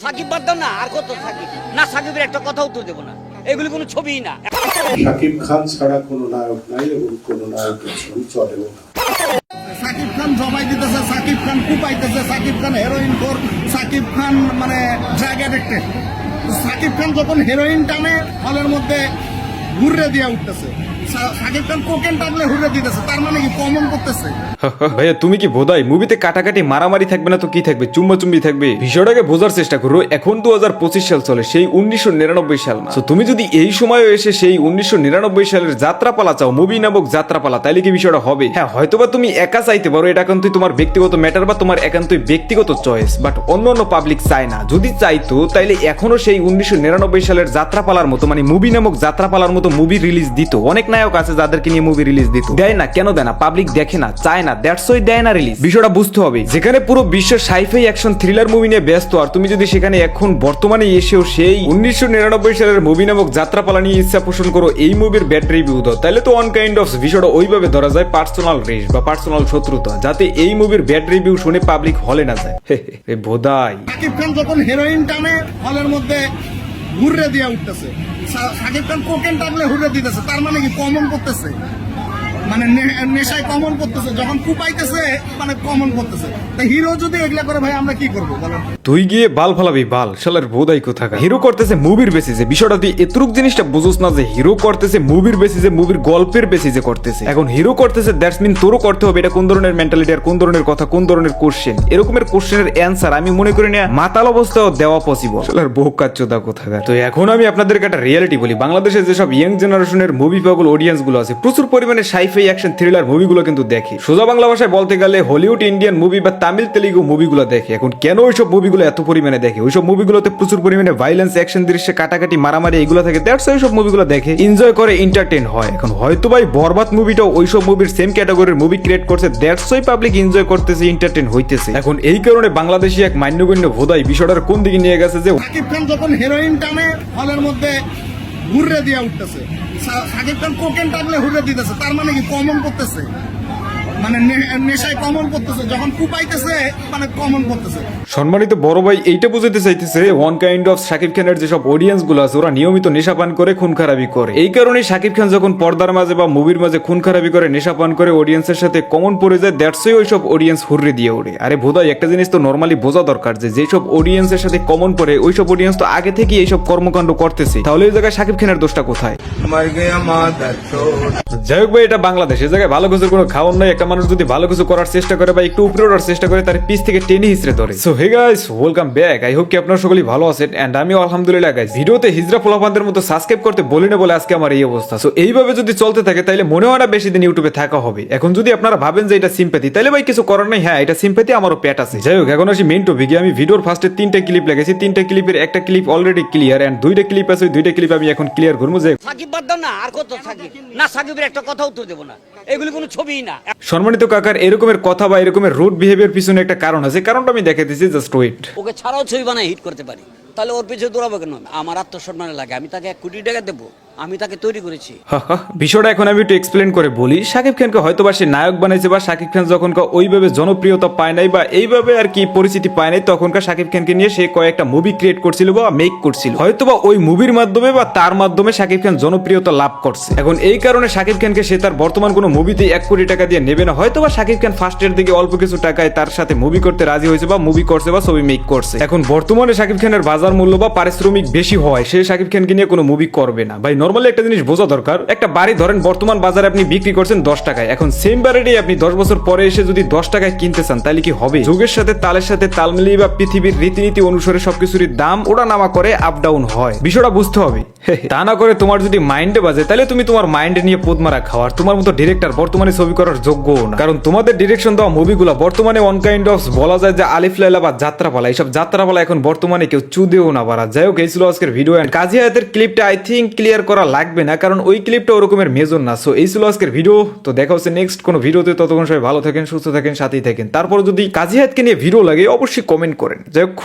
সাকিব বাদ দাও না, আর কত সাকিব না, সাকিবের একটা কথা উত্তর দেবো না, এগুলি কোনো ছবিই না। সাকিব খান ছাড়া কোনো নায়ক নাই এবং কোনো নায়কের ছবি চলেও না। সাকিব খান জমাই দিতেছে, সাকিব খান কুপাইতেছে, সাকিব খান হেরোইন খোর, সাকিব খান মানে ড্রাগ অ্যাডিক্টেড। সাকিব খান যখন হেরোইন টানে হলের মধ্যে ঘুরে দিয়ে উঠতেছে, সাকিব খান কোকেন টানলে ঘুরে দিতেছে, তার মানে কি কমন করতেছে। ভাইয়া তুমি কি বোধাই মুভিতে কাটাকাটি মারামারি থাকবে না তো কি থাকবে, চুম্বাচুম্বি থাকবে? বিষয়টাকে বোঝার চেষ্টা করো। এখন 2025 সাল চলে, সেই 1999 সাল না। তুমি যদি এই সময় এসে সেই 1999 সালের যাত্রাপালা চাও, মুভি নামক যাত্রাপালা, তাইলে কি বিষয়টা হবে? হ্যাঁ, হয়তোবা তুমি একা চাইতে পারো, এটা একান্তই তোমার ব্যক্তিগত ম্যাটার বা তোমার একান্তই ব্যক্তিগত চয়েস, বাট অন্য পাবলিক চায় না। যদি চাইতো তাইলে এখনো সেই 1999 সালের যাত্রাপালার মতো, মানে মুভি নামক যাত্রাপালার মতো মুভি রিলিজ দিত। অনেক নায়ক আছে যাদেরকে নিয়ে মুভি রিলিজ দিত, দেয় না। কেন দেয় না? পাবলিক দেখে না, চায় না, দ্যাটস ওয়াই দেয় না রিলিজ। বিষয়টা বুঝতে হবে। যেখানে পুরো বিশ্বের সাইফাই অ্যাকশন থ্রিলার মুভি নিয়ে ব্যস্ত, আর তুমি যদি সেখানে এখন বর্তমানে এসেও সেই 1999 সালের মুভি নামক যাত্রাপালা নিয়ে ইচ্ছা পোষণ করো, এই মুভির ব্যাড রিভিউ দাও, তাহলে তো ওয়ান কাইন্ড অফ বিষয়টা ওইভাবে ধরা যায় পার্সোনাল রেস বা পার্সোনাল শত্রুতা, যাতে এই মুভির ব্যাড রিভিউ শুনে পাবলিক হলে না যায়। বোধাই সাকিব খান যখন হেরোইন টানে হলের মধ্যে ঘুরে দিয়ে উঠতেছে, সাকিব খান কোকেন টানলে ঘুরে দিতেছে, তার মানে কি কমন করতেছে, মানে নেশায় কমন করতেছে, যখন কুপাইতেছে মানে কমন করতেছে। তা হিরো যদি এগুলা করে ভাই আমরা কি করবো বলেন? তুই গিয়ে বাল ফালাবি বাল, শালার বোধাই কোথাকা। হিরো করতেছে মুভির বেসিসে, বিষয়টা তুই এতটুক জিনিসটা বুঝোস না যে হিরো করতেছে মুভির বেসিসে, মুভির গল্পের বেসিসে করতেছে। এখন হিরো করতেছে, দ্যাটস মিন তোরও করতে হবে। এটা কোন ধরনের মেন্টালিটি আর কোন ধরনের কথা, কোন ধরনের কোশ্চেন? এরকমের কোশ্চেনের অ্যান্সার আমি মনে করি না মাতাল অবস্থাও দেওয়া পসিবল। শালার বোকাচ্চোদা কোথাকার। তো এখন আমি আপনাদেরকে একটা রিয়েলিটি বলি, বাংলাদেশে যেসব ইয়াং জেনারেশনের মুভি পাগল অডিয়েন্স গুলো আছে, প্রচুর পরিমাণে সাইফাই অ্যাকশন থ্রিলার মুভিগুলো কিন্তু দেখে। সোজা বাংলা ভাষায় বলতে গেলে হলিউড ইন্ডিয়ান মুভি বা তামিল তেলুগু মুভিগুলো দেখে। এখন কেন ওইসব মুভিগুলো এত পরিমাণে দেখে? ওইসব মুভিগুলোতে প্রচুর পরিমাণে ভাইলেন্স, অ্যাকশন দৃশ্যে কাটাকাটি মারামারি এগুলো থাকে, দ্যাটস ওইসব মুভিগুলো দেখে, এনজয় করে, এন্টারটেইন হয়। এখন হয়তো ভাই বরবাদ মুভিটাও ওইসব মুভির সেম ক্যাটাগরির মুভি ক্রিয়েট করছে, দ্যাটস ওই পাবলিক এনজয় করতেছে, এন্টারটেইন হইতেছে। এখন এই কারণে বাংলাদেশি এক মান্যগণ্য ভোদাই বিষয়টার কোন দিকে নিয়ে গেছে যে সাকিব খান যখন হেরোইন টানে হলের মধ্যে ঘুরে দিয়ে উঠতেছে, সাকিব খান কোকেন টানলে ঘুরে দিতেছে, তার মানে কি কমন করতেছে, মানে নেশায় কমন করতেছে, যখন কুপাইতেছে মানে কমন করতেছে। সম্মানিত বড় ভাই এইটা বুঝাতে চাইতেছে ওয়ান কাইন্ড অফ শাকিব খানের যেসব অডিয়েন্স গুলো আছে ওরা নিয়মিত নেশা পান করে, খুন খারাপি করে। এই কারণে শাকিব খান যখন পর্দার মাঝে বা মুভির মাঝে খুন খারাপি করে, নেশা পান করে, অডিয়েন্সের সাথে কমন পড়ে যায়, দ্যাটস ওইসব অডিয়েন্স হুররে দিয়ে ওঠে। আরে বোধাই একটা জিনিস তো নর্মালি বোঝা দরকার যে যেসব অডিয়েন্সের সাথে কমন পড়ে ওইসব অডিয়েন্স তো আগে থেকে এইসব কর্মকাণ্ড করতেছে, তাহলে এই জায়গায় শাকিব খানের দোষটা কোথায়? যাই হোক ভাই, এটা বাংলাদেশ, এই জায়গায় ভালো কিছুর কোনো খাওয়ার নাই। একটা মানুষ যদি ভালো কিছু করার চেষ্টা করে বা একটু উপরে ওঠার চেষ্টা করে, তার পিছ থেকে টেনে হিচড়ে ধরে। So hey guys, welcome back. I hope কি আপনারা সকলেই ভালো আছেন, এন্ড আমি আলহামদুলিল্লাহ গাইস। ভিডিওতে হিজরা ফলাফানদের মতো সাবস্ক্রাইব করতে বলি না বলে আজকে আমার এই অবস্থা। সো এইভাবে যদি চলতে থাকে তাহলে মনে হয় না বেশি দিন ইউটিউবে থাকা হবে। এখন যদি আপনারা ভাবেন যে এটা সিম্প্যাথি, তাহলে ভাই কিছু করার নাই। হ্যাঁ, এটা সিম্প্যাথি, আমারও পেট আছে। যাই হোক, এখন আসি মেইন টপিকে। আমি ভিডিওর ফার্স্টে 3টা ক্লিপ লাগাইছি, 3টা ক্লিপের একটা ক্লিপ অলরেডি ক্লিয়ার, এন্ড 2টা ক্লিপ আছে, 2টা ক্লিপ আমি এখন ক্লিয়ার করবো। যে সাকিব বাদ দাও না, আর কত সাকিব না, সাকিবের একটা কথা উত্তর দেবো না, এগুলি কোনো ছবিই না। সম্মানিত কাকার এরকমের কথা বা এরকমের রুড বিহেভিয়ার পিছনে একটা কারণ আছে, কারণটা আমি দেখে দিচ্ছি, জাস্ট ওয়েট। ওকে ছাড়াও ছবি বানায় হিট করতে পারি, তাহলে ওর পিছনে দৌড়াবো কেন? আমার আত্মসম্মানে লাগে, আমি তাকে 1 কোটি টাকা দেবো, আমি তাকে তৈরি করেছি। বিষয়টা এখন আমি একটু এক্সপ্লেন করে বলি। শাকিব খানকে হয়তো বা সে নায়ক বানাইছে, বা শাকিব খান যখন ওইভাবে জনপ্রিয়তা পায় নাই বা এইভাবে আর কি পরিচিতি পায় নাই, তখনকার শাকিব খানকে নিয়ে সে কয়েকটা মুভি ক্রিয়েট করছিল বা মেক করছিল। হয়তো বা ওই মুভির মাধ্যমে বা তার মাধ্যমে শাকিব খান জনপ্রিয়তা লাভ করছে। এখন এই কারণে শাকিব খানকে সে তার বর্তমান কোনো মুভিতে 1 কোটি টাকা দিয়ে নেবে না। হয়তো বা শাকিব খান ফার্স্টের দিকে অল্প কিছু টাকায় তার সাথে মুভি করতে রাজি হয়েছে বা মুভি করছে বা ছবি মেক করছে। এখন বর্তমানে শাকিব খানের বাজার মূল্য বা পারিশ্রমিক বেশি হওয়ায় সে শাকিব খানকে নিয়ে কোনো মুভি করবে না। ভাই নরমালি একটা জিনিস বোঝা দরকার, একটা বাড়ি ধরেন বর্তমান বাজারে আপনি বিক্রি করছেন 10 টাকায়, এখন সেম বাড়িটাই আপনি 10 বছর পরে এসে যদি 10 টাকায় কিনতে চান, তাহলে কি হবে? যুগের সাথে তালের সাথে তাল মিলিয়ে বা পৃথিবীর রীতিনীতি অনুসারে সবকিছুরই দাম ওড়া নামা করে, আপ ডাউন হয়। বিষয়টা বুঝতে হবে। তা না করে তোমার যদি মাইন্ডে বাজে, তাহলে তুমি তোমার মাইন্ডে নিয়ে পোদমারা খাওয়ার তোমার মতো ডিরেক্টর বর্তমানে ছবি করার যোগ্য না। কারণ তোমাদের ডিরেকশন দেওয়া মুভিগুলো বর্তমানে ওয়ান কাইন্ড অফ বলা যায় যে আলিফ লায়লা বা যাত্রাপালা, এইসব যাত্রাপালা এখন বর্তমানে কেউ চুদেও না পারা। যাই হোক, এই ছিল আজকের ভিডিও। এন্ড কাজী হায়াতের ক্লিপটা আই থিঙ্ক ক্লিয়ার করা লাগবে না, কারণ ওই ক্লিপটা ওরকমের মেজর না। সো এই ছিল আজকের ভিডিও। তো দেখা হচ্ছে নেক্সট কোনো ভিডিওতে। ততক্ষণ সবাই ভালো থাকেন, সুস্থ থাকেন, সাথেই থাকেন। তারপর যদি কাজী হায়াতকে নিয়ে ভিডিও লাগে অবশ্যই কমেন্ট করেন। যাই হোক।